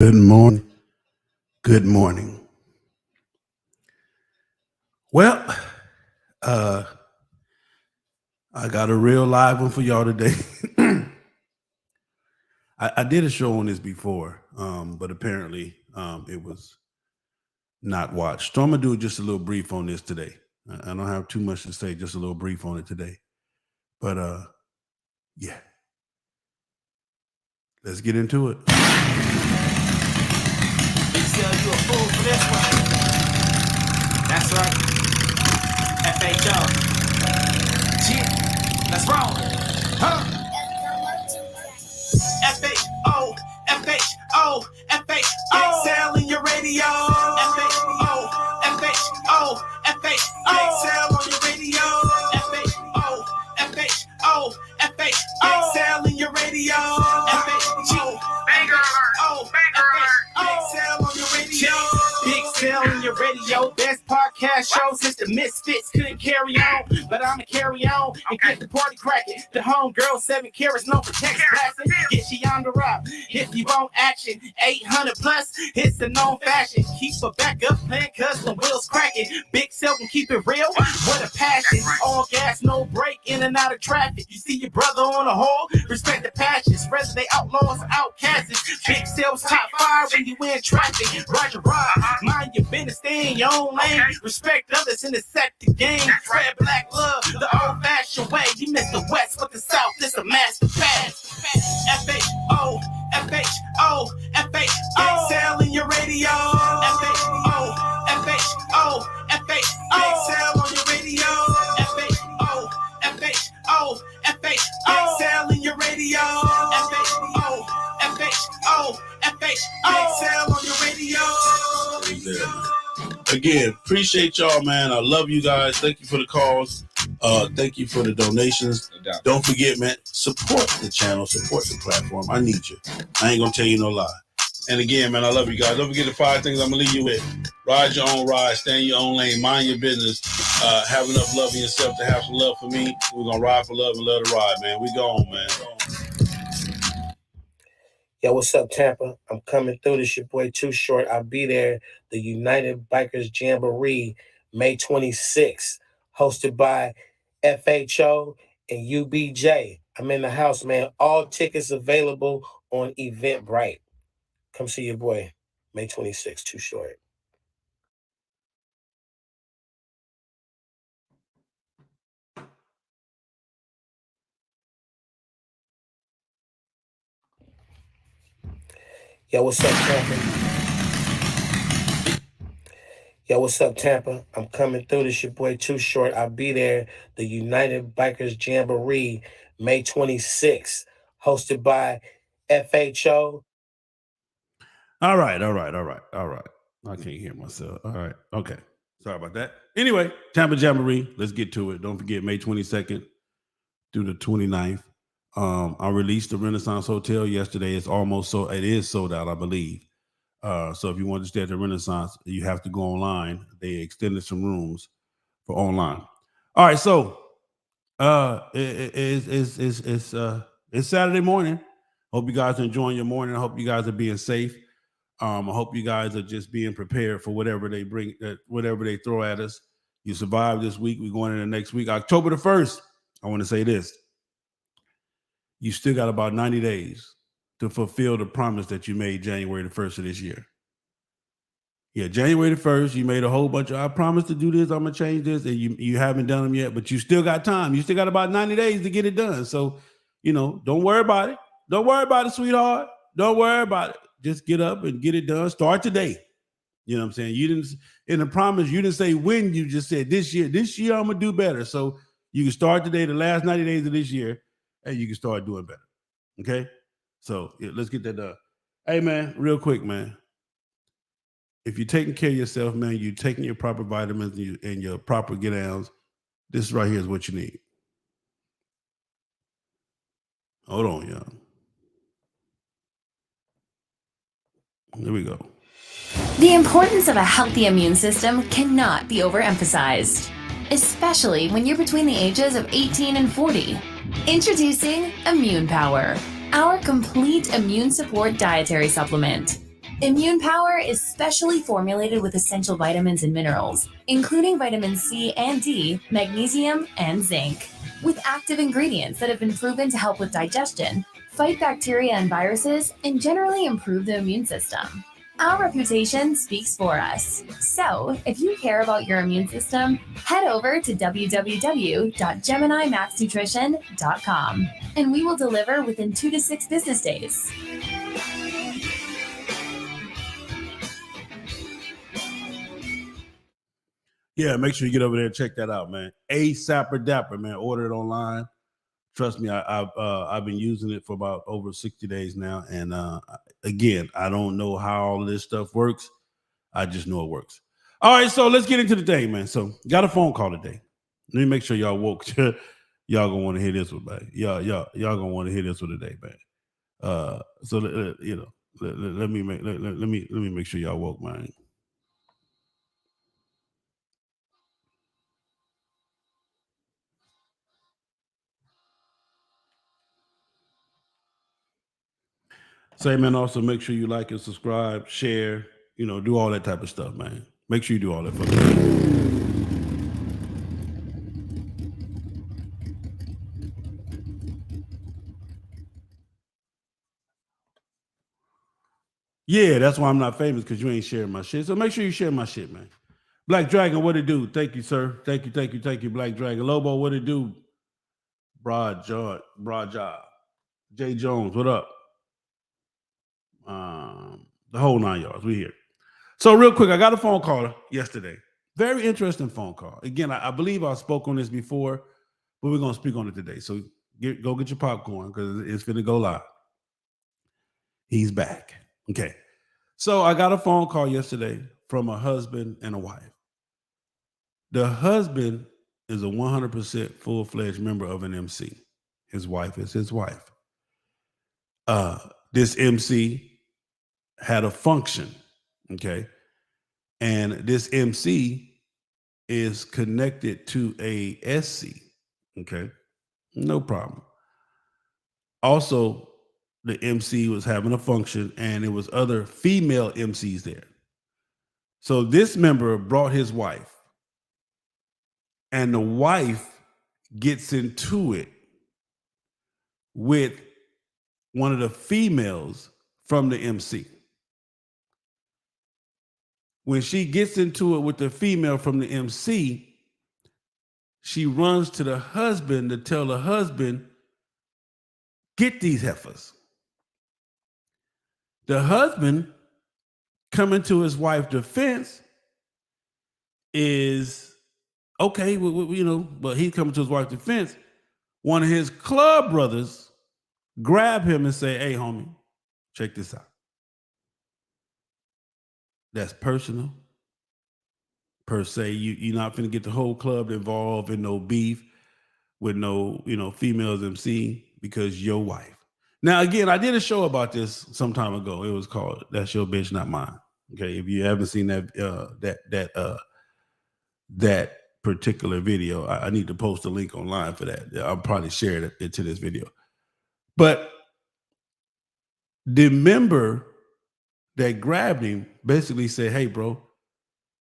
Good morning. Good morning. Well, uh, I got a real live one for y'all today. I did a show on this before, but apparently it was not watched. So I'm gonna do just a little brief on this today. I don't have too much to say, just a little brief on it today. But yeah, let's get into it. Sell you a fool for this one. That's right. FHO. Yeah. Let's roll. Huh? FHO. FHO. FHO. Excel in your radio. FHO. FHO. FHO. Excel on your radio. FHO. FHO. FHO. Excel in your radio. FHO. Banger alert. Excel on your radio. Big Sell in your radio. Best podcast show since the Misfits couldn't carry on. But I'ma carry on and get the party cracking. The homegirl 7 carats known for text blasting. Get you on the rock. If you want action, 800 plus, it's the known fashion. Keep a backup plan cause the wheels cracking. Big Sell can keep it real. What a passion. All gas, no break, in and out of traffic. You see your brother on the hole, respect the passions. Whether they outlaws or outcasts. Big Sell's top 5 when you in traffic. Roger, mind your business, stay in your own lane. Respect others in the sector game. Red, black love, the old-fashioned way. You miss the West with the South, this a master pass. FHO, FHO, FHO. Excel in your radio. FHO, FHO, FHO. Excel on your radio. FHO, FHO, FHO. Excel in your radio. FHO, FHO, FHO. Excel on your radio. Again, appreciate y'all, man. I love you guys. Thank you for the calls. Thank you for the donations. Don't forget, man, support the channel, support the platform. I need you. I ain't gonna tell you no lie. And again, man, I love you guys. Don't forget the 5 things I'm gonna leave you with. Ride your own ride, stay in your own lane, mind your business. Have enough love in yourself to have some love for me. We're gonna ride for love and love to ride, man. We gone, man. Yo, what's up, Tampa? I'm coming through. This your boy Too Short. I'll be there. The United Bikers Jamboree, May 26th, hosted by FHO and UBJ. I'm in the house, man. All tickets available on Eventbrite. Come see your boy, May 26th, Too Short. Yo, what's up, Tampa? Yo, what's up, Tampa? I'm coming through. This your boy Too Short. I'll be there. The United Bikers Jamboree, May 26th, hosted by FHO. All right. I can't hear myself. All right. Okay. Sorry about that. Anyway, Tampa Jamboree. Let's get to it. Don't forget May 22nd through the 29th. I released the Renaissance Hotel yesterday. It is sold out, I believe. So if you want to stay at the Renaissance, you have to go online. They extended some rooms for online. All right, so it's Saturday morning. Hope you guys are enjoying your morning. I hope you guys are being safe. I hope you guys are just being prepared for whatever they bring, whatever they throw at us. You survived this week. We're going into next week, October the 1st. I want to say this. You still got about 90 days to fulfill the promise that you made January the 1st of this year. Yeah, January the 1st, you made a whole bunch of, I promise to do this, I'm going to change this, and you haven't done them yet, but you still got time. You still got about 90 days to get it done. So, don't worry about it. Don't worry about it, sweetheart. Don't worry about it. Just get up and get it done. Start today. You know what I'm saying? You didn't, in the promise, you didn't say when, you just said this year I'm going to do better. So you can start today, the last 90 days of this year, and you can start doing better. Okay? So let's get that done. Hey, man, real quick, man. If you're taking care of yourself, man, you're taking your proper vitamins and your proper get downs, this right here is what you need. Hold on, y'all. Here we go. The importance of a healthy immune system cannot be overemphasized, especially when you're between the ages of 18 and 40. Introducing Immune Power, our complete immune support dietary supplement. Immune Power is specially formulated with essential vitamins and minerals, including vitamins C and D, magnesium, and zinc, with active ingredients that have been proven to help with digestion, fight bacteria and viruses, and generally improve the immune system. Our reputation speaks for us. So, if you care about your immune system, head over to www.geminimaxnutrition.com and we will deliver within 2 to 6 business days. Yeah, make sure you get over there and check that out, man. Sapper Dapper, man. Order it online. Trust me, I've been using it for about over 60 days now. And again, I don't know how all of this stuff works. I just know it works. All right, so let's get into the day, man. So got a phone call today. Let me make sure y'all woke. Y'all gonna want to hear this one, man. Y'all gonna want to hear this one today, man. So you know, let me make sure y'all woke, man. Say, man, also make sure you like and subscribe, share, you know, do all that type of stuff, man. Make sure you do all that for me. Yeah, that's why I'm not famous, because you ain't sharing my shit. So make sure you share my shit, man. Black Dragon, what it do? Thank you, sir. Thank you, Black Dragon. Lobo, what it do? Broad job. Jay Jones, what up? The whole 9 yards. We here. So real quick, I got a phone call yesterday. Very interesting phone call. Again, I believe I spoke on this before, but we're going to speak on it today. So go get your popcorn, because it's going to go live. He's back. Okay. So I got a phone call yesterday from a husband and a wife. The husband is a 100% full-fledged member of an MC. His wife is his wife. This MC had a function, okay? And this MC is connected to a SC, okay? No problem. Also, the MC was having a function, and there was other female MCs there. So this member brought his wife, and the wife gets into it with one of the females from the MC. When she gets into it with the female from the MC, she runs to the husband to tell the husband, get these heifers. The husband, coming to his wife's defense, is okay, you know, but he's coming to his wife's defense. One of his club brothers grab him and say, hey, homie, check this out. That's personal, per se. You're not going to get the whole club involved in no beef with no, you know, females MC, because your wife. Now, again, I did a show about this some time ago. It was called That's Your Bitch, Not Mine. Okay, if you haven't seen that particular video, I need to post a link online for that. I'll probably share it into this video. But the member that grabbed him basically said, hey, bro,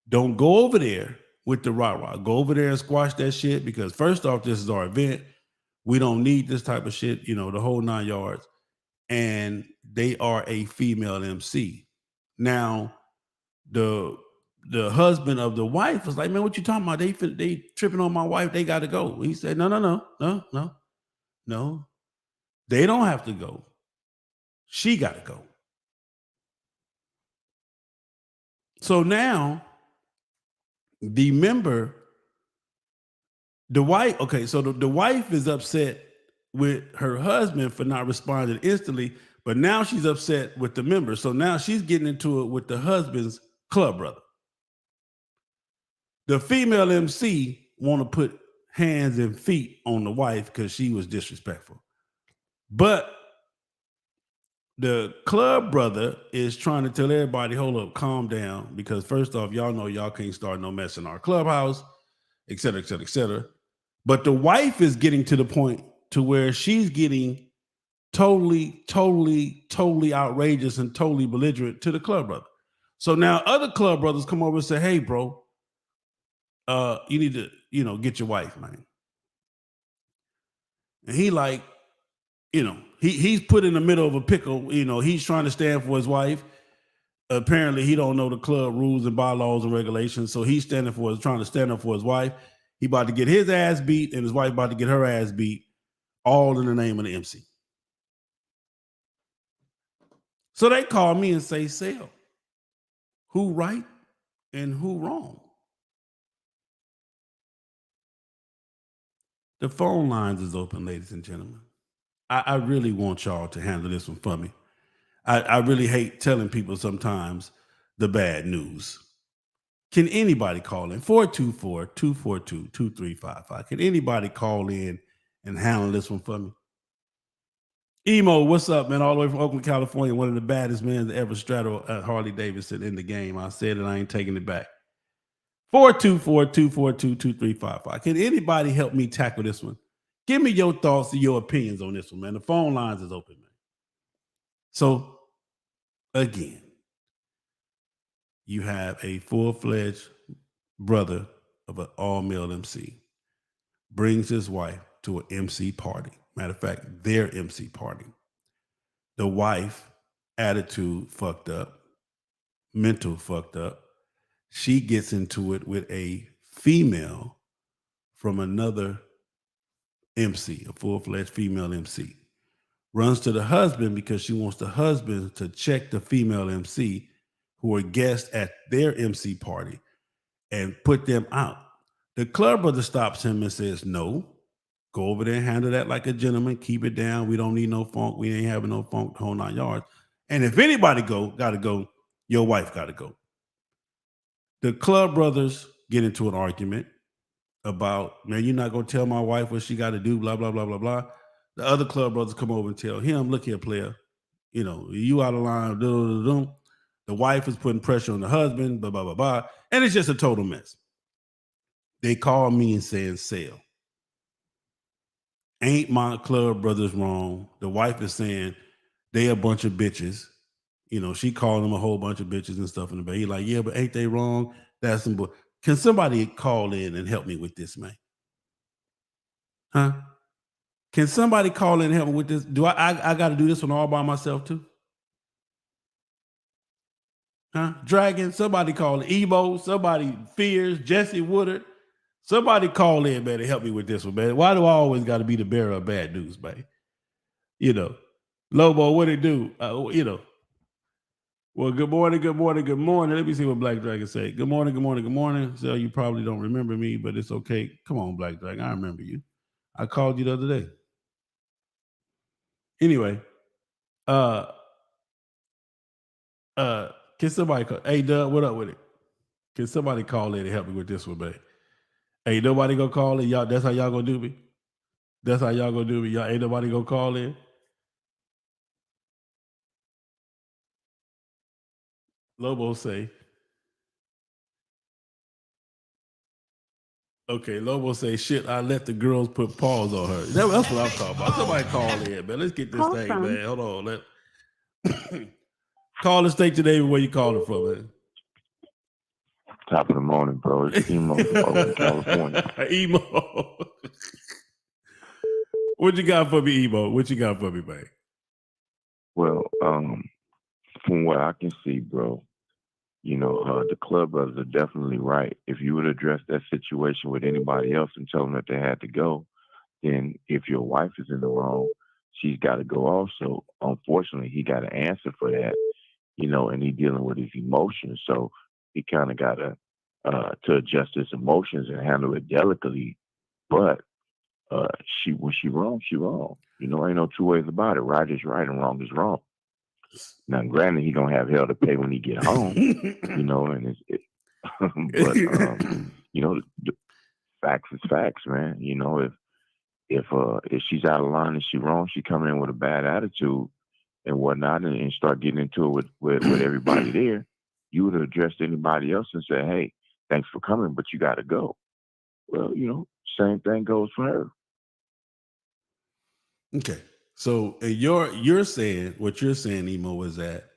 don't go over there with the rah-rah. Go over there and squash that shit, because first off, this is our event. We don't need this type of shit, you know, the whole 9 yards. And they are a female MC. Now, the husband of the wife was like, man, what you talking about? They tripping on my wife. They got to go. He said, no. They don't have to go. She got to go. So now the member, the wife, okay, so the wife is upset with her husband for not responding instantly, but now she's upset with the member. So now she's getting into it with the husband's club brother. The female MC want to put hands and feet on the wife because she was disrespectful. But the club brother is trying to tell everybody, hold up, calm down, because first off, y'all know y'all can't start no mess in our clubhouse, et cetera, et cetera, et cetera. But the wife is getting to the point to where she's getting totally outrageous and totally belligerent to the club brother. So now other club brothers come over and say, hey, bro, you need to, get your wife, man. And he like, he's put in the middle of a pickle. He's trying to stand for his wife. Apparently, he don't know the club rules and bylaws and regulations. So he's trying to stand up for his wife. He about to get his ass beat and his wife about to get her ass beat, all in the name of the MC. So they call me and say, Sale, who right and who wrong? The phone lines is open, ladies and gentlemen. I really want y'all to handle this one for me. I really hate telling people sometimes the bad news. Can anybody call in? 424-242-2355. Can anybody call in and handle this one for me? Emo, what's up, man? All the way from Oakland, California. One of the baddest men to ever straddle Harley Davidson in the game. I said it, I ain't taking it back. 424-242-2355. Can anybody help me tackle this one? Give me your thoughts and your opinions on this one, man. The phone lines is open, man. So, again, you have a full-fledged brother of an all-male MC, brings his wife to an MC party. Matter of fact, their MC party. The wife, attitude fucked up, mental fucked up. She gets into it with a female from another MC, a full-fledged female MC. Runs to the husband because she wants the husband to check the female MC who are guests at their MC party and put them out. The club brother stops him and says, no, go over there and handle that like a gentleman. Keep it down. We don't need no funk. We ain't having no funk, whole 9 yards. And if anybody gotta go, your wife gotta go. The club brothers get into an argument about, man, you're not going to tell my wife what she got to do, blah, blah, blah, blah, blah. The other club brothers come over and tell him, look here, player, you out of line, The wife is putting pressure on the husband, blah, blah, blah, blah. And it's just a total mess. They call me and saying, Sale, ain't my club brothers wrong? The wife is saying they a bunch of bitches. She called them a whole bunch of bitches and stuff in the bed. He like, yeah, but ain't they wrong? That's some bull. Can somebody call in and help me with this, man? Huh? Can somebody call in and help me with this? Do I got to do this one all by myself too? Huh? Dragon, somebody call in. Ebo, somebody Fears, Jesse Woodard. Somebody call in, man, to help me with this one, man. Why do I always got to be the bearer of bad news, man? Lobo, what it do? Well, good morning. Let me see what Black Dragon say. Good morning. So you probably don't remember me, but it's okay. Come on, Black Dragon. I remember you. I called you the other day. Anyway, can somebody call? Hey, Doug, what up with it? Can somebody call in and help me with this one, man? Hey, nobody gonna call in? Y'all, that's how y'all gonna do me? Y'all ain't nobody gonna call in? Lobo say, okay, Lobo say, shit, I let the girls put paws on her. That's what I'm talking about. Somebody call in, man. Let's get this thing, man. Hold on. Call the state today where you calling from, man. Top of the morning, bro. It's Emo from Oakland, California. Emo. What you got for me, Emo? What you got for me, man? Well, from what I can see, bro, the club brothers are definitely right. If you would address that situation with anybody else and tell them that they had to go, then if your wife is in the wrong, she's got to go also. Unfortunately, he got to answer for that, and he's dealing with his emotions. So he kind of got to adjust his emotions and handle it delicately. But when she wrong, she wrong. Ain't no two ways about it. Right is right and wrong is wrong. Now, granted, he gonna have hell to pay when he get home, and but the facts is facts, man. If she's out of line and she wrong, she coming in with a bad attitude and whatnot, and start getting into it with everybody there, you would have addressed anybody else and said, hey, thanks for coming, but you got to go. Well, same thing goes for her. Okay. So you're saying what you're saying, Emo, is that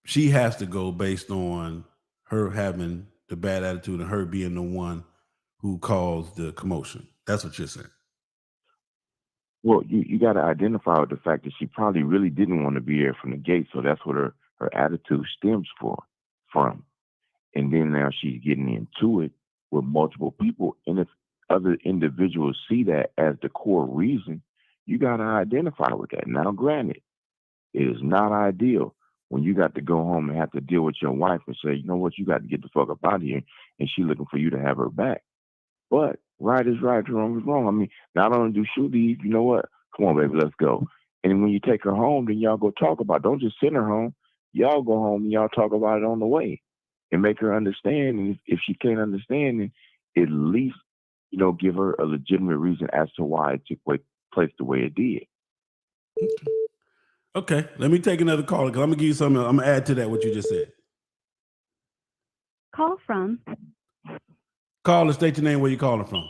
she has to go based on her having the bad attitude and her being the one who caused the commotion. That's what you're saying. Well, you got to identify with the fact that she probably really didn't want to be there from the gate. So that's what her attitude stems from. And then now she's getting into it with multiple people. And if other individuals see that as the core reason, you got to identify with that. Now, granted, it is not ideal when you got to go home and have to deal with your wife and say, you know what, you got to get the fuck up out of here. And she looking for you to have her back. But right is right, wrong is wrong. I mean, not only do she leave, you know what? Come on, baby, let's go. And when you take her home, then y'all go talk about it. Don't just send her home. Y'all go home and y'all talk about it on the way and make her understand. And if she can't understand, then at least, you know, give her a legitimate reason as to why it took place the way it did. Okay, let me take another call because I'm going to give you something. I'm going to add to that what you just said. Call from. Call and state your name, where you calling from.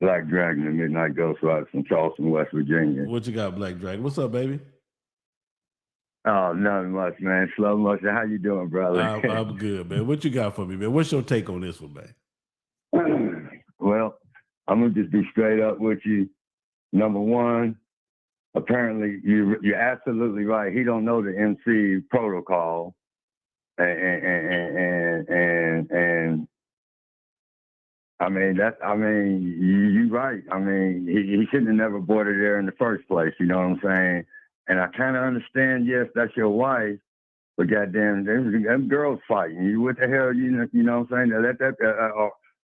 Black Dragon, the Midnight Ghost Rider from Charleston, West Virginia. What you got, Black Dragon? What's up, baby? Oh, nothing much, man. Slow motion. How you doing, brother? I'm good, man. What you got for me, man? What's your take on this one, man? Well, I'm gonna just be straight up with you. Number one, apparently you're absolutely right. He don't know the MC protocol, and I mean you're right. I mean he shouldn't have never brought her there in the first place. You know what I'm saying? And I kind of understand. Yes, that's your wife, but goddamn, them girls fighting. You what the hell? You know what I'm saying?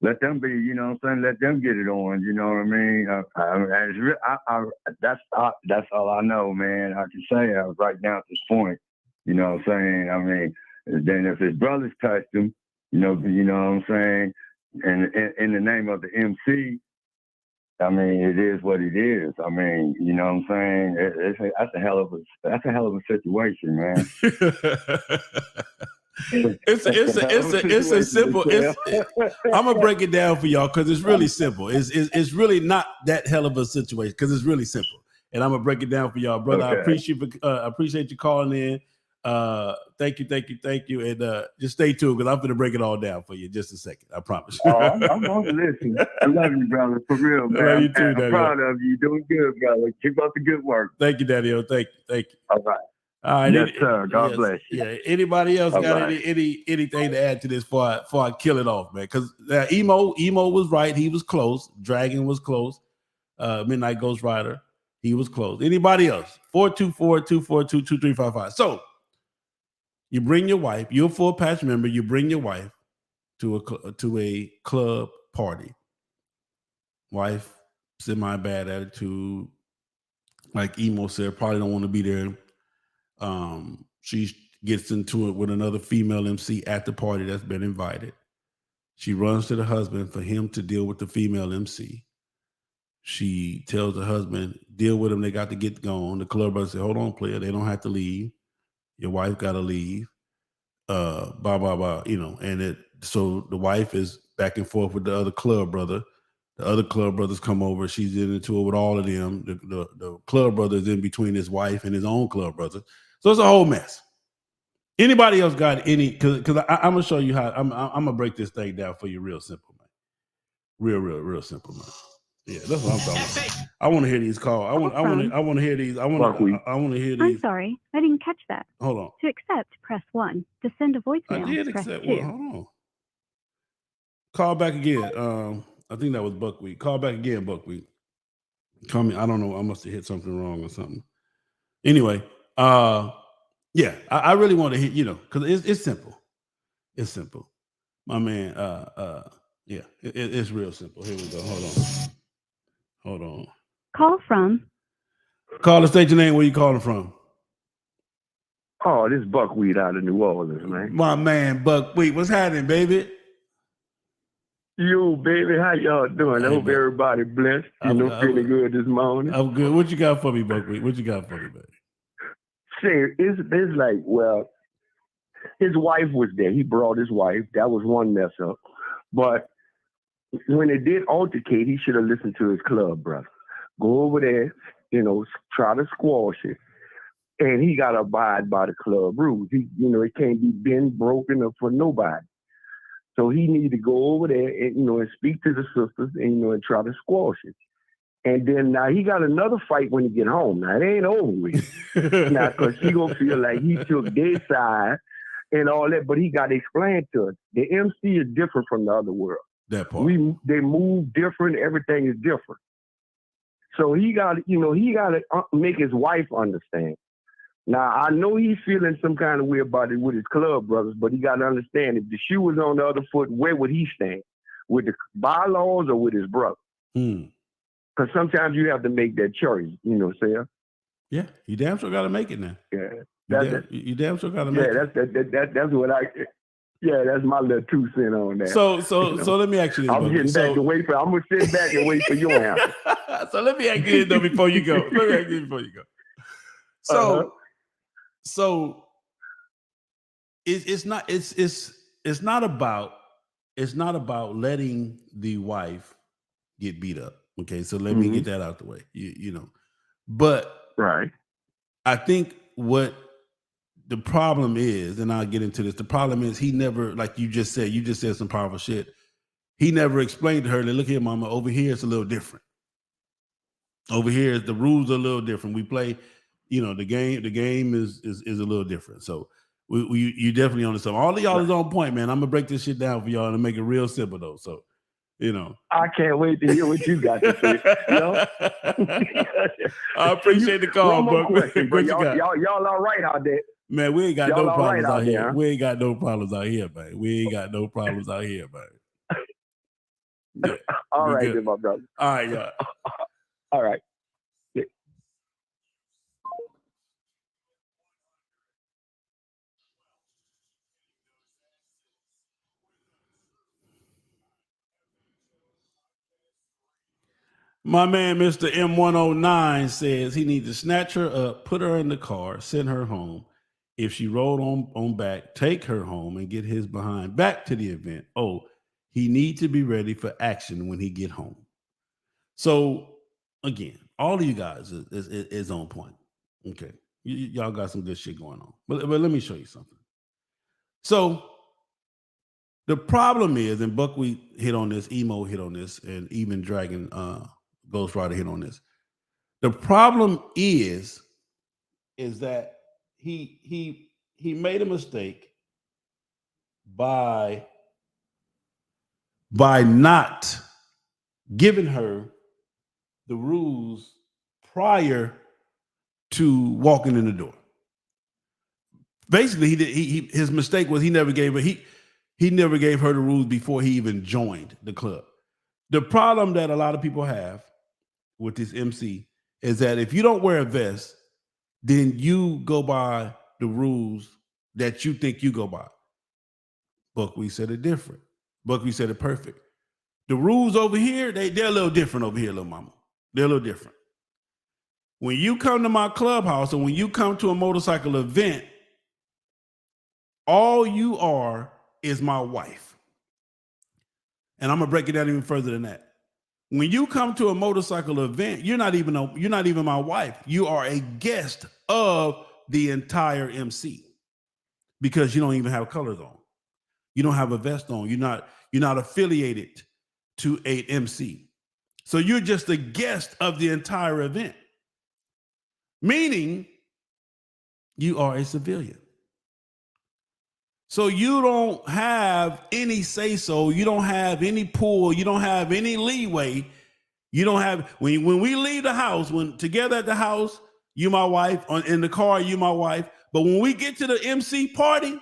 Let them be. You know what I'm saying? Let them get it on. You know what I mean? That's all I know, man. I can say right now at this point. You know what I'm saying? I mean, then if his brothers touched him, you know what I'm saying? And in the name of the MC, I mean, it is what it is. I mean, you know what I'm saying? That's a hell of a situation, man. It's a simple. I'm gonna break it down for y'all because it's really simple. It's really not that hell of a situation because it's really simple. And I'm gonna break it down for y'all, brother. Okay. I appreciate you calling in. Thank you, and just stay tuned because I'm gonna break it all down for you in just a second. I promise. I'm gonna listen. I love you, brother, for real, man. I love you too, Daddy. I'm proud of you. You're doing good, brother. Keep up the good work. Thank you, Daddy. Thank you. All right. All right, Yes, sir. God bless you. Yeah. Anybody else All got right. anything to add to this before I kill it off, man? Because Emo was right. He was close. Dragon was close. Midnight Ghost Rider, he was close. Anybody else? 424-242-2355. So you bring your wife. You're a full patch member. You bring your wife to a club party. Wife, semi-bad attitude. Like Emo said, probably don't want to be there. She gets into it with another female MC at the party that's been invited. She runs to the husband for him to deal with the female MC. She tells the husband, deal with them. They got to get gone. The club brother said, hold on, player. They don't have to leave. Your wife got to leave. Blah, blah, blah, and so the wife is back and forth with the other club brother. The other club brothers come over. She's into it with all of them. The club brother is in between his wife and his own club brother. So it's a whole mess. Anybody else got any? Because I'm gonna show you how. I'm gonna break this thing down for you, real simple, man. Real simple, man. Yeah, that's what I'm talking about. I want to hear these calls. I want to hear these. I want to hear these. I'm sorry, I didn't catch that. Hold on. To accept, press 1. To send a voicemail, I did press accept 2. one. Hold on. Call back again. I think that was Buckwheat. Call back again, Buckwheat. Call me. I don't know. I must have hit something wrong or something. Anyway, yeah, I really want to hit, because it's simple. It's simple. My man, yeah, it's real simple. Here we go. Hold on. Call from. Call and state your name. Where you calling from? Oh, this Buckwheat out of New Orleans, man. My man, Buckwheat. What's happening, baby? Yo, baby, how y'all doing? I Hey, hope man. everybody blessed. Feeling good this morning. I'm good. What you got for me, Buckwheat? What you got for me, baby? See, it's like, well, his wife was there. He brought his wife. That was one mess up. But when they did altercate, he should have listened to his club brother. go over there, try to squash it. And he got to abide by the club rules. It can't be bent, broken up for nobody. So he need to go over there and, and speak to the sisters and, and try to squash it. And then now he got another fight when he get home. Now it ain't over with. Now, because he gonna feel like he took their side and all that, but he got to explain to us. The MC is different from the other world. That part. They move different. Everything is different. So he got to make his wife understand. Now, I know he's feeling some kind of way about it with his club brothers, but he got to understand, if the shoe was on the other foot, where would he stand? With the bylaws or with his brother? Because sometimes you have to make that choice, Sarah. Yeah, you damn sure got to make it now. Yeah, you damn sure got to make it. That's what that's my little 2 cents on that. So let me ask you this. I'm gonna sit back and wait for your answer. So let me ask you this though before you go. So it's not about letting the wife get beat up. Okay, so let me get that out the way. But right, I think what the problem is, and I'll get into this. The problem is he never, like you just said some powerful shit. He never explained to her that, look here, mama, over here it's a little different. Over here, the rules are a little different. We play, the game is a little different. So you definitely on something. All of y'all is on point, man. I'm gonna break this shit down for y'all and make it real simple though. So, I can't wait to hear what you got to say. I appreciate the call, bro. Y'all all right out there? Man, we ain't got no problems out here. Huh? We ain't got no problems out here, man. We ain't got no problems out here, man. Yeah, all right, then, my brother. All right, y'all. All right. Yeah. My man, Mr. M109 says he needs to snatch her up, put her in the car, send her home. If she rolled on back, take her home and get his behind back to the event. Oh, he needs to be ready for action when he get home. So again, all of you guys is on point. Okay. Y'all got some good shit going on. But let me show you something. So the problem is, and Buckwheat hit on this, Emo hit on this, and even Dragon Ghost Rider hit on this. The problem is that he made a mistake by not giving her the rules prior to walking in the door. Basically, his mistake was he never gave her the rules before he even joined the club. The problem that a lot of people have with this MC is that if you don't wear a vest, then you go by the rules that you think you go by. Buckwheat said it different. Buckwheat said it perfect. The rules over here, they're a little different over here, little mama. They're a little different. When you come to my clubhouse or when you come to a motorcycle event, all you are is my wife. And I'm gonna break it down even further than that. When you come to a motorcycle event, you're not even my wife. You are a guest of the entire MC because you don't even have colors on. You don't have a vest on. You're not affiliated to a MC. So you're just a guest of the entire event. Meaning you are a civilian. So you don't have any say-so. You don't have any pull. You don't have any leeway. You don't have, when we leave the house, when together at the house, you my wife, in the car, you my wife. But when we get to the MC party,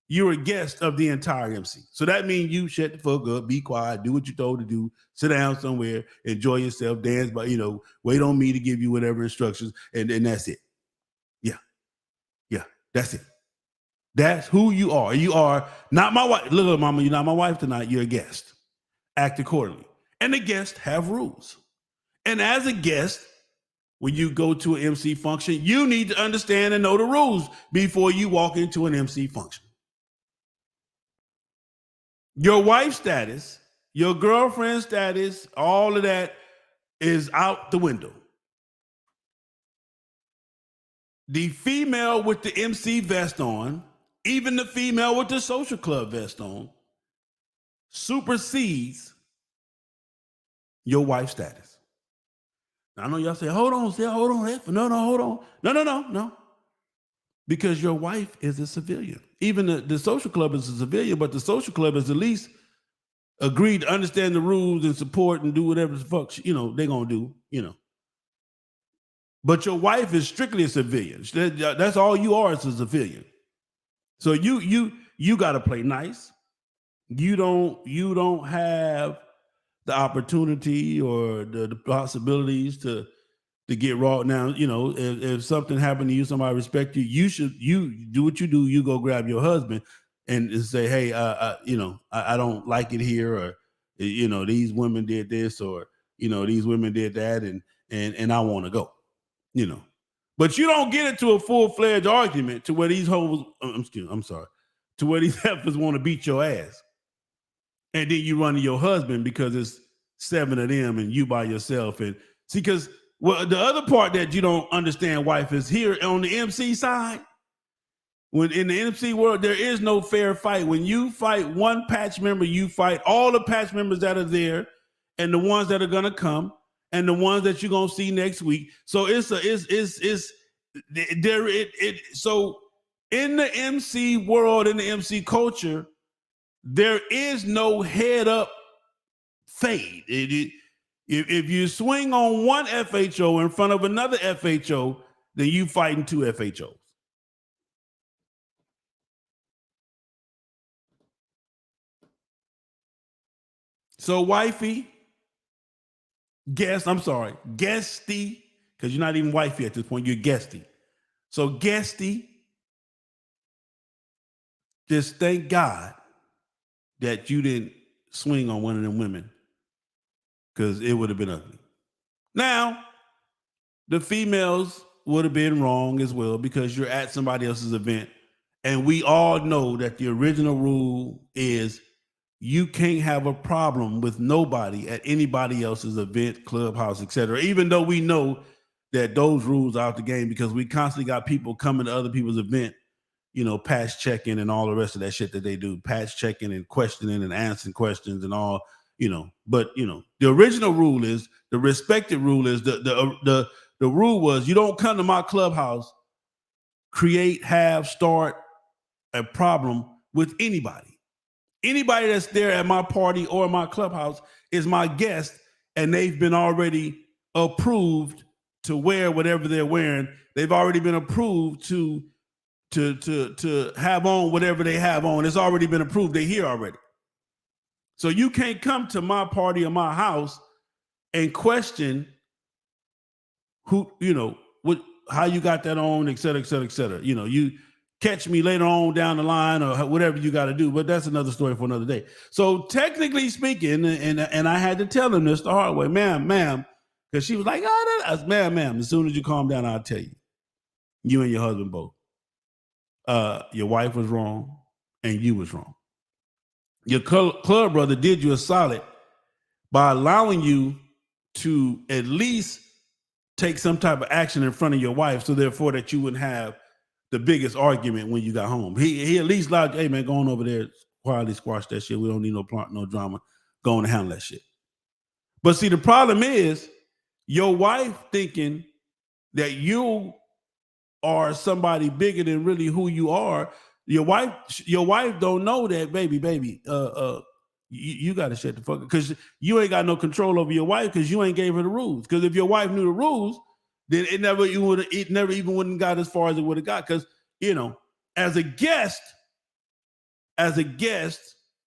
you're a guest of the entire MC. So that means you shut the fuck up, be quiet, do what you're told to do, sit down somewhere, enjoy yourself, dance, but wait on me to give you whatever instructions, and that's it. Yeah, that's it. That's who you are. You are not my wife. Look, mama, you're not my wife tonight. You're a guest. Act accordingly. And the guests have rules. And as a guest, when you go to an MC function, you need to understand and know the rules before you walk into an MC function. Your wife status, your girlfriend status, all of that, is out the window. The female with the MC vest on, even the female with the social club vest on, supersedes your wife's status. Now, I know y'all say, hold on. No, hold on. No. Because your wife is a civilian. Even the social club is a civilian, but the social club is at least agreed to understand the rules and support and do whatever the fuck, they're going to do, But your wife is strictly a civilian. That's all you are, is a civilian. So you got to play nice. You don't have the opportunity or the possibilities to get raw. Now, if something happened to you, somebody respect you, you do what you do. You go grab your husband and say, hey, I don't like it here, or these women did this, or these women did that, and I want to go. But you don't get into a full-fledged argument to where these hoes, to where these heifers want to beat your ass. And then you run to your husband because it's 7 of them and you by yourself. And see, because the other part that you don't understand, wife, is here on the MC side. When in the MC world, there is no fair fight. When you fight one patch member, you fight all the patch members that are there and the ones that are going to come. And the ones that you're gonna see next week. So so in the MC world, in the MC culture, there is no head up fade. If you swing on one FHO in front of another FHO, then you fighting 2 FHOs. So wifey, guesty, because you're not even wifey at this point, you're guesty. So guesty, just thank God that you didn't swing on one of them women, because it would have been ugly. Now, the females would have been wrong as well, because you're at somebody else's event, and we all know that the original rule is you can't have a problem with nobody at anybody else's event, clubhouse, etc. Even though we know that those rules are out the game, because we constantly got people coming to other people's event, patch checking and all the rest of that shit that they do, patch checking and questioning and answering questions and all, But the original rule is, the respected rule is, the rule was, you don't come to my clubhouse, start a problem with anybody. Anybody that's there at my party or my clubhouse is my guest, and they've been already approved to wear whatever they're wearing. They've already been approved to have on whatever they have on. It's already been approved. They're here already. So you can't come to my party or my house and question who, how you got that on, et cetera, et cetera, et cetera. You catch me later on down the line or whatever you got to do, but that's another story for another day. So technically speaking, and I had to tell him this the hard way, ma'am, because she was like, ma'am, as soon as you calm down, I'll tell you. You and your husband both. Your wife was wrong and you was wrong. Your club brother did you a solid by allowing you to at least take some type of action in front of your wife, so therefore that you wouldn't have the biggest argument when you got home. He at least allowed, hey man, go on over there, quietly squash that shit. We don't need no drama. Go on and handle that shit. But see, the problem is your wife thinking that you are somebody bigger than really who you are. Your wife don't know that, baby. You got to shut the fuck up, because you ain't got no control over your wife, because you ain't gave her the rules. Because if your wife knew the rules, then it never even wouldn't got as far as it would have got. Because as a guest,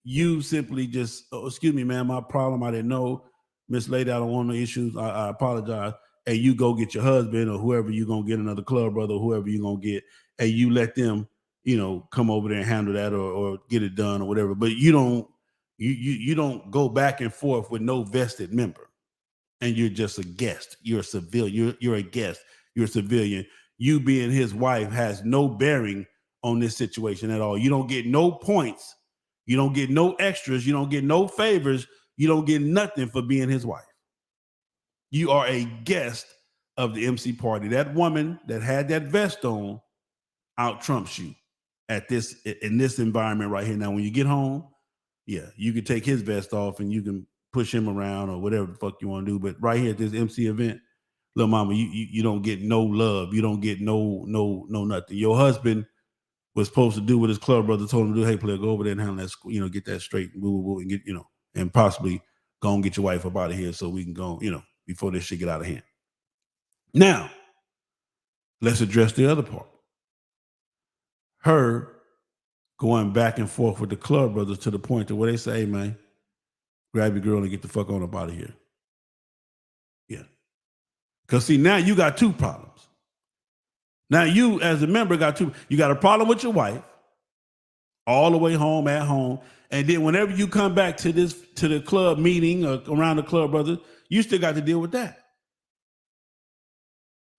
you simply just, excuse me, man, my problem, I didn't know, Miss Lady, I don't want no issues, I apologize. And you go get your husband or whoever you're gonna get, another club brother, or whoever you're gonna get, and you let them, come over there and handle that or get it done or whatever. But you don't go back and forth with no vested member. And you're just a guest. You're a civilian. You're a guest. You're a civilian. You being his wife has no bearing on this situation at all. You don't get no points. You don't get no extras. You don't get no favors. You don't get nothing for being his wife. You are a guest of the MC party. That woman that had that vest on out trumps you in this environment right here. Now, when you get home, yeah, you can take his vest off and you can push him around or whatever the fuck you want to do. But right here at this MC event, little mama, you don't get no love. You don't get no nothing. Your husband was supposed to do what his club brother told him to do. Hey, player, go over there and handle that, get that straight, and get, and possibly go and get your wife up out of here so we can go, before this shit get out of hand. Now, let's address the other part. Her going back and forth with the club brothers to the point to where they say, hey, man, grab your girl and get the fuck on up out of here. Yeah. Because see, now you got two problems. Now you, as a member, you got a problem with your wife all the way home at home. And then whenever you come back to the club meeting or around the club brothers, you still got to deal with that.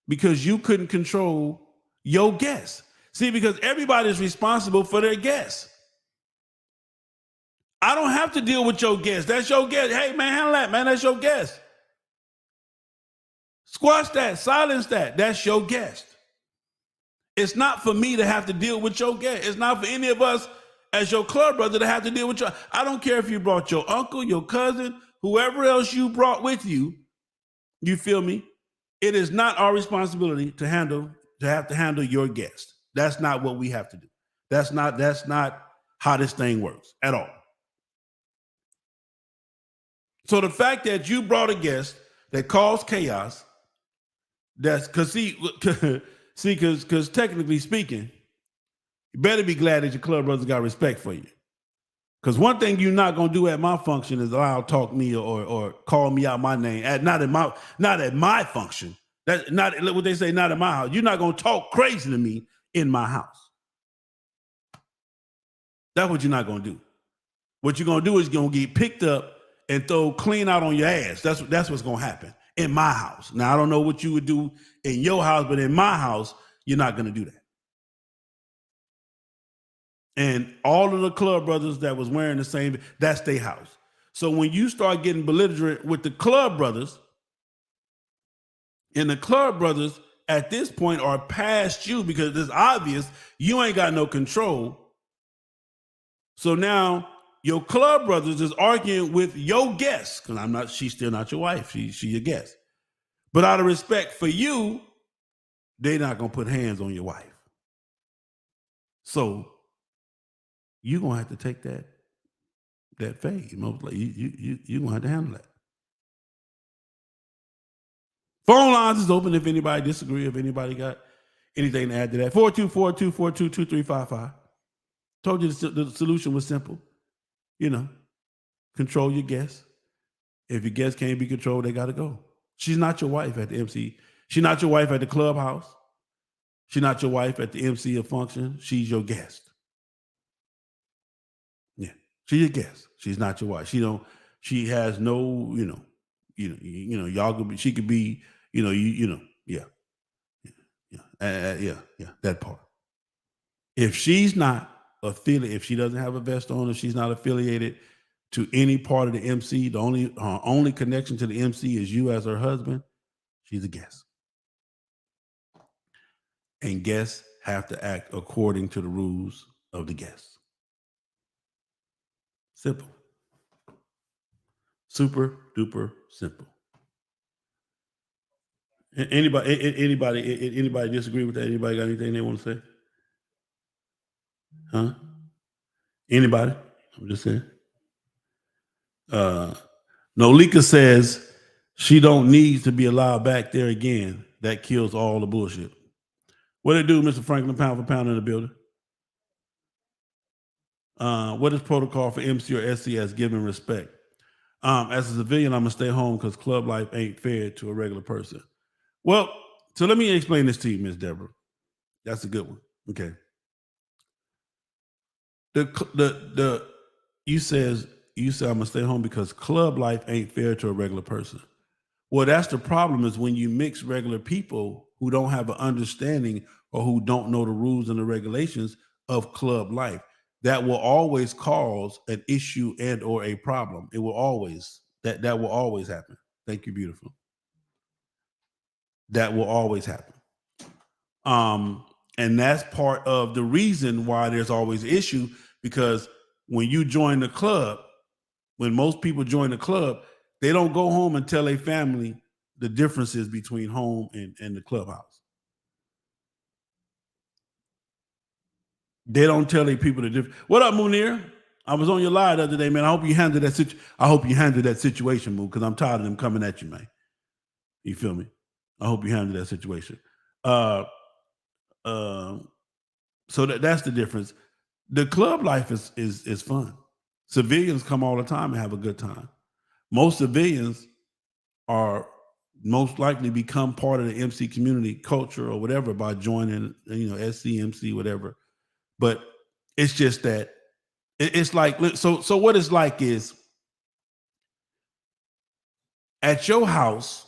Because you couldn't control your guests. See, because everybody's responsible for their guests. I don't have to deal with your guests. That's your guest. Hey, man, handle that, man. That's your guest. Squash that. Silence that. That's your guest. It's not for me to have to deal with your guest. It's not for any of us as your club brother to have to deal with your. I don't care if you brought your uncle, your cousin, whoever else you brought with you. You feel me? It is not our responsibility to have to handle your guest. That's not what we have to do. That's not how this thing works at all. So the fact that you brought a guest that caused chaos, that's because because technically speaking, you better be glad that your club brothers got respect for you. Because one thing you're not gonna do at my function is allow talk me or call me out my name not at my function. That's not what they say. Not at my house. You're not gonna talk crazy to me in my house. That's what you're not gonna do. What you're gonna do is you're gonna get picked up and throw clean out on your ass. That's what's gonna happen in my house. Now I don't know what you would do in your house, but in my house, you're not gonna do that. And all of the club brothers that was wearing the same, that's their house. So when you start getting belligerent with the club brothers, and the club brothers at this point are past you because it's obvious you ain't got no control. So now your club brothers is arguing with your guest because she's still not your wife. She your guest. But out of respect for you, they're not gonna put hands on your wife. So you're gonna have to take that fade. You're gonna have to handle that. Phone lines is open if anybody disagree, if anybody got anything to add to that. 424-242-2355. Told you the solution was simple. Control your guests. If your guests can't be controlled, they got to go. She's not your wife at the MC. She's not your wife at the clubhouse. She's not your wife at the MC of function. She's your guest. Yeah, she's your guest. She's not your wife. She has no, y'all could be, she could be, yeah, that part. If she's not affiliated, if she doesn't have a vest on, if she's not affiliated to any part of the MC, the only connection to the MC is you as her husband, she's a guest. And guests have to act according to the rules of the guests. Simple. Super duper simple. Anybody disagree with that? Anybody got anything they want to say? Huh? Anybody? I'm just saying. Nolika says she don't need to be allowed back there again. That kills all the bullshit. What it do, Mr. Franklin, pound for pound in the building? What is protocol for MC or SCS giving respect? As a civilian, I'm gonna stay home because club life ain't fair to a regular person. Well, so let me explain this to you, Miss Deborah. That's a good one. Okay. You said I'm gonna stay home because club life ain't fair to a regular person. Well, that's the problem, is when you mix regular people who don't have an understanding or who don't know the rules and the regulations of club life. That will always cause an issue and or a problem. It will always, that will always happen. Thank you, beautiful. That will always happen. And that's part of the reason why there's always an issue, because when you join the club, when most people join the club, they don't go home and tell their family the differences between home and the clubhouse. They don't tell their people the difference. What up, Munir? I was on your live the other day, man. I hope you handle that situation, Moon, because I'm tired of them coming at you, man. You feel me? I hope you handle that situation. So that's the difference. The club life is fun. Civilians come all the time and have a good time. Most civilians are most likely become part of the MC community culture or whatever by joining, SCMC, whatever. But it's just that it's like, so what it's like is at your house,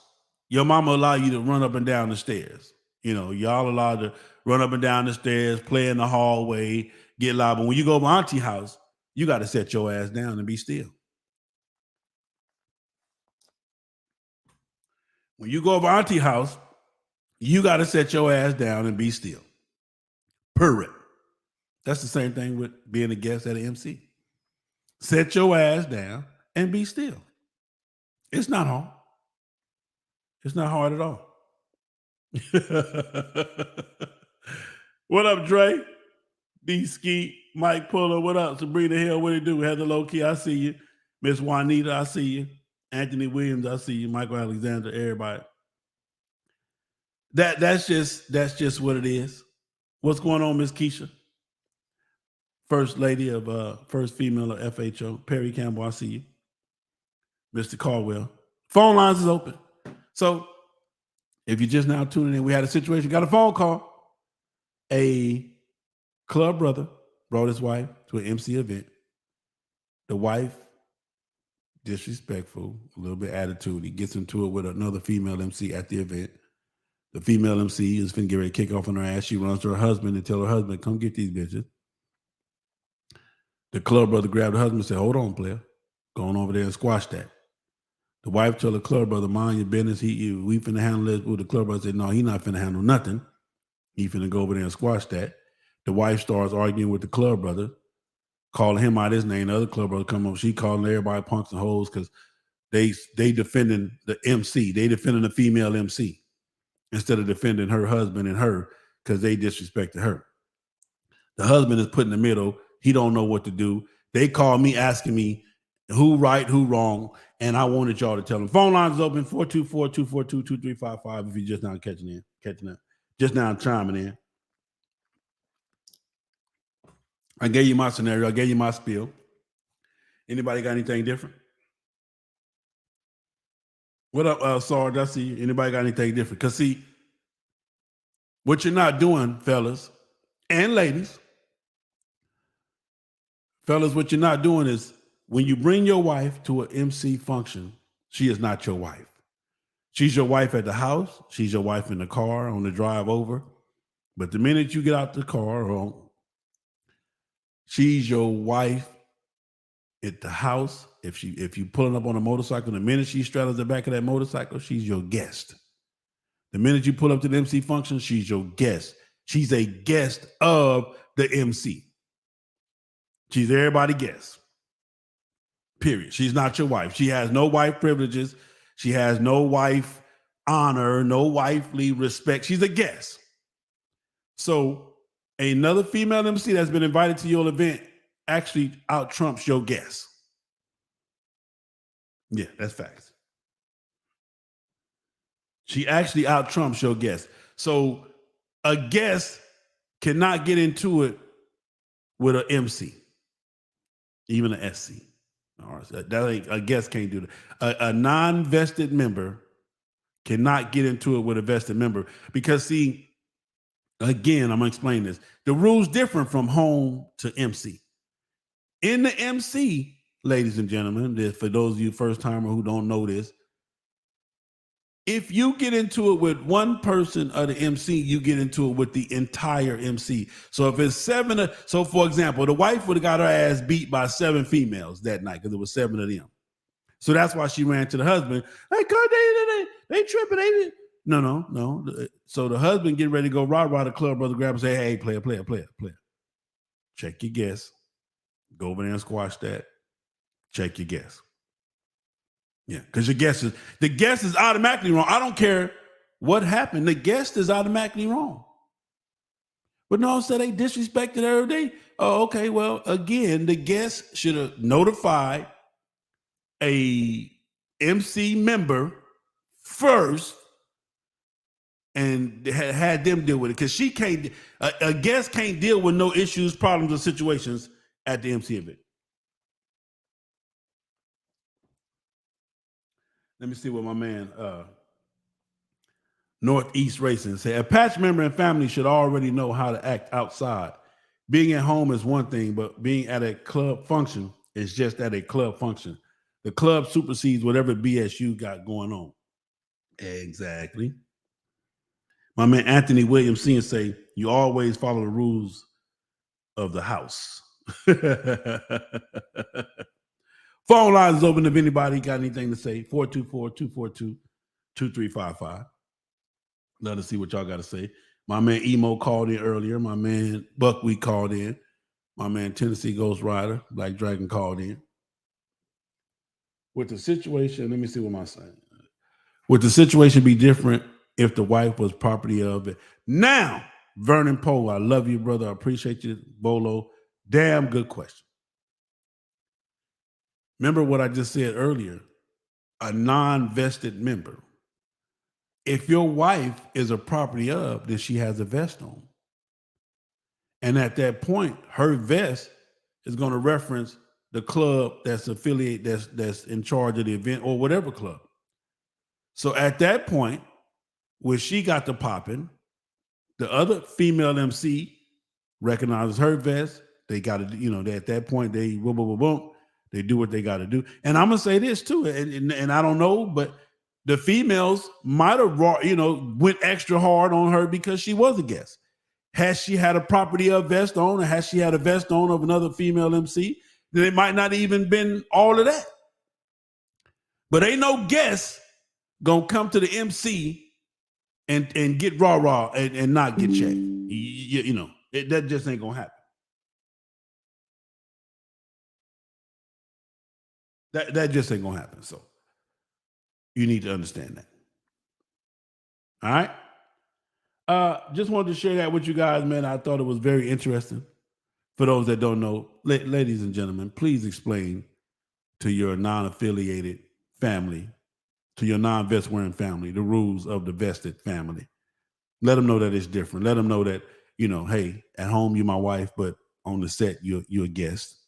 your mama allow you to run up and down the stairs. Y'all allowed to run up and down the stairs, play in the hallway, get loud. But when you go to auntie house, you got to set your ass down and be still. When you go to auntie house, you got to set your ass down and be still. Period. That's the same thing with being a guest at an MC. Set your ass down and be still. It's not hard. It's not hard at all. What up, Dre? D Ski, Mike Puller, what up? Sabrina Hill, what do you do? Heather Low-Key, I see you. Miss Juanita, I see you. Anthony Williams, I see you. Michael Alexander, everybody. That's just what it is. What's going on, Miss Keisha? First lady of first female of FHO. Perry Campbell, I see you. Mr. Caldwell. Phone lines is open. So if you're just now tuning in, we had a situation, got a phone call. A club brother brought his wife to an MC event. The wife, disrespectful, a little bit attitude. He gets into it with another female MC at the event. The female MC is finna get ready to kick off on her ass. She runs to her husband and tell her husband, come get these bitches. The club brother grabbed the husband and said, hold on, player. Go on over there and squash that. The wife told the club brother, mind your business. We finna handle this. Well, the club brother said, no, he not finna handle nothing. He finna go over there and squash that. The wife starts arguing with the club brother, calling him out his name. The other club brother come up. She calling everybody punks and hoes because they defending the MC. They defending the female MC instead of defending her husband and her because they disrespected her. The husband is put in the middle. He don't know what to do. They call me asking me who right, who wrong, and I wanted y'all to tell them. Phone lines is open, 424-242-2355 if you're just now catching up. Just now chiming in. I gave you my scenario. I gave you my spiel. Anybody got anything different? What up, Sarge? I see you. Anybody got anything different? Because see, what you're not doing, fellas and ladies, what you're not doing is when you bring your wife to an MC function, she is not your wife. She's your wife at the house. She's your wife in the car on the drive over. But the minute you get out the car, she's your wife at the house. If you pulling up on a motorcycle, the minute she straddles the back of that motorcycle, she's your guest. The minute you pull up to the MC function, she's your guest. She's a guest of the MC. She's everybody's guest. Period. She's not your wife. She has no wife privileges. She has no wife honor, no wifely respect. She's a guest. So another female MC that's been invited to your event actually out trumps your guest. Yeah, that's facts. She actually out trumps your guest. So a guest cannot get into it with an MC, even an SC. A guest can't do that. A non-vested member cannot get into it with a vested member because, see, again, I'm going to explain this. The rule's different from home to MC. In the MC, ladies and gentlemen, for those of you first-timer who don't know this, if you get into it with one person of the MC, you get into it with the entire MC. So if it's so for example, the wife would have got her ass beat by 7 females that night because it was 7 of them. So that's why she ran to the husband. Hey, God, they tripping. No. So the husband getting ready to go rah-rah the club, brother grab and say, hey, player. Check your guess. Go over there and squash that. Check your guess. Yeah, because the guess is automatically wrong. I don't care what happened. The guess is automatically wrong. But no, so they disrespected her. Oh, okay. Well, again, the guest should have notified a MC member first and had them deal with it, because a guest can't deal with no issues, problems, or situations at the MC event. Let me see what my man Northeast Racing said. A patch member and family should already know how to act outside. Being at home is one thing, but being at a club function is just at a club function. The club supersedes whatever BS you got going on. Exactly. My man Anthony Williams say, you always follow the rules of the house. Phone lines is open if anybody got anything to say. 424-242-2355. Let us see what y'all got to say. My man Emo called in earlier. My man Buckwheat called in. My man Tennessee Ghost Rider, Black Dragon, called in. With the situation, let me see what I'm saying. Would the situation be different if the wife was property of it? Now, Vernon Poe, I love you, brother. I appreciate you, Bolo. Damn good question. Remember what I just said earlier, a non-vested member. If your wife is a property of, then she has a vest on. And at that point, her vest is going to reference the club that's affiliated, that's in charge of the event, or whatever club. So at that point, where she got the popping, the other female MC recognizes her vest. They got to, at that point, they boom, boom, boom, boom. They do what they got to do. And I'm going to say this too, and I don't know, but the females might have, went extra hard on her because she was a guest. Has she had a property of vest on, or has she had a vest on of another female MC, then it might not even been all of that. But ain't no guest gonna come to the MC and get rah-rah and not get checked. That just ain't gonna happen. That just ain't gonna happen. So you need to understand that. All right. Just wanted to share that with you guys, man. I thought it was very interesting. For those that don't know, ladies and gentlemen, please explain to your non-affiliated family, to your non-vest wearing family, the rules of the vested family. Let them know that it's different. Let them know that, hey, at home you're my wife, but on the set you're a guest.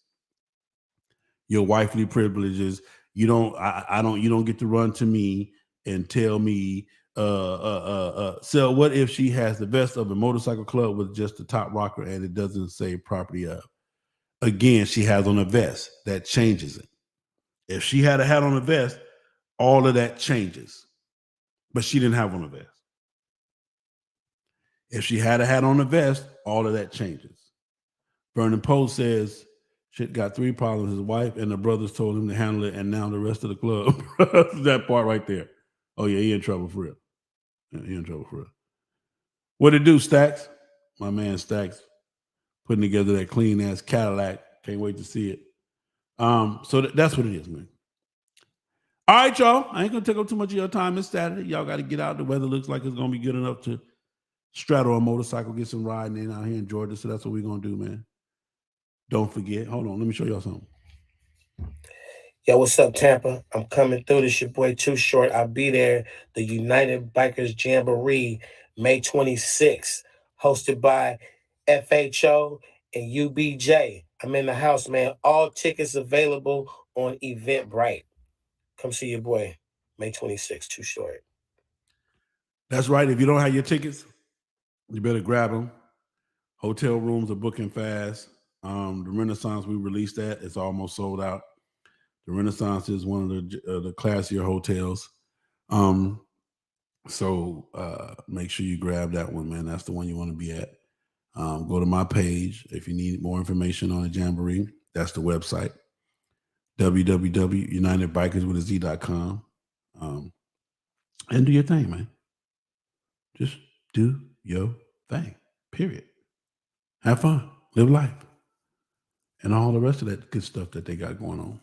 Your wifely privileges, you don't get to run to me and tell me, so what if she has the vest of a motorcycle club with just the top rocker and it doesn't say property of? Again, she has on a vest. That changes it. If she had a hat on a vest, all of that changes. But she didn't have on a vest. If she had a hat on a vest, all of that changes. Vernon Poe says, shit got 3 problems. His wife and the brothers told him to handle it, and now the rest of the club. That part right there. Oh, yeah, he in trouble for real. Yeah, he in trouble for real. What it do, Stacks? My man Stacks putting together that clean-ass Cadillac. Can't wait to see it. So that's what it is, man. All right, y'all. I ain't going to take up too much of your time. It's Saturday. Y'all got to get out. The weather looks like it's going to be good enough to straddle a motorcycle, get some riding in out here in Georgia. So that's what we're going to do, man. Don't forget. Hold on. Let me show y'all something. Yo, what's up, Tampa? I'm coming through. This your boy Too Short. I'll be there. The United Bikers Jamboree, May 26th, hosted by FHO and UBJ. I'm in the house, man. All tickets available on Eventbrite. Come see your boy, May 26th, Too Short. That's right. If you don't have your tickets, you better grab them. Hotel rooms are booking fast. The Renaissance, we released that. It's almost sold out. The Renaissance is one of the classier hotels. So make sure you grab that one, man. That's the one you want to be at. Go to my page if you need more information on the Jamboree. That's the website, www.unitedbikerswithaz.com. And do your thing, man. Just do your thing. Period. Have fun. Live life. And all the rest of that good stuff that they got going on.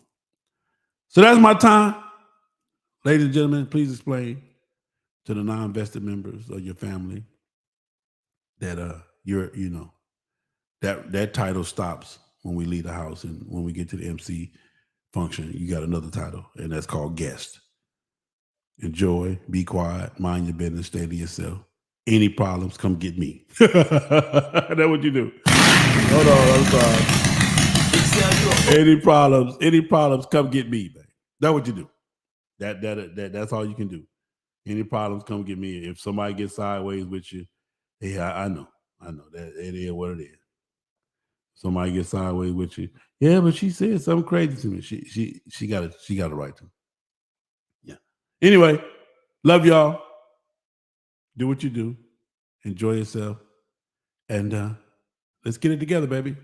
So that's my time. Ladies and gentlemen, please explain to the non-vested members of your family that that title stops when we leave the house, and when we get to the MC function, you got another title, and that's called guest. Enjoy, be quiet, mind your business, stay to yourself. Any problems, come get me. That's what you do. Hold on, I'm sorry. Any problems, come get me, baby. That's what you do. That's all you can do. Any problems, come get me. If somebody gets sideways with you, hey, I know that it is what it is. Somebody gets sideways with you, yeah, but she said something crazy to me. She got a right to. Yeah. Anyway, love y'all. Do what you do. Enjoy yourself, and let's get it together, baby.